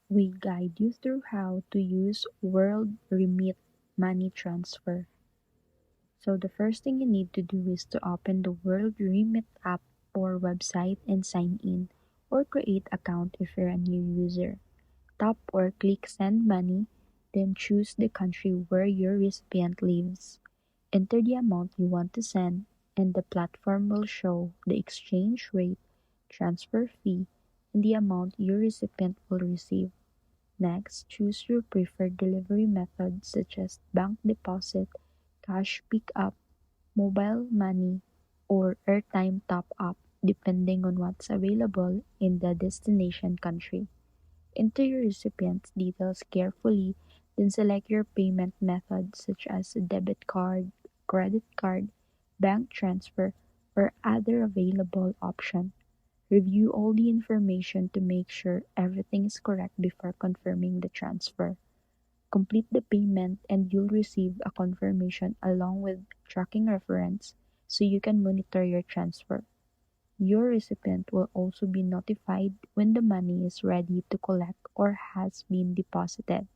We guide you through how to use WorldRemit money transfer. So the first thing you need to do is to open the WorldRemit app or website and sign in or create account if you're a new user. Tap or click send money, then choose the country where your recipient lives. Enter the amount you want to send and the platform will show the exchange rate, transfer fee, and the amount your recipient will receive. Next, choose your preferred delivery method such as bank deposit, cash pickup, mobile money, or airtime top-up depending on what's available in the destination country. Enter your recipient's details carefully, then select your payment method such as a debit card, credit card, bank transfer, or other available option. Review all the information to make sure everything is correct before confirming the transfer. Complete the payment and you'll receive a confirmation along with tracking reference so you can monitor your transfer. Your recipient will also be notified when the money is ready to collect or has been deposited.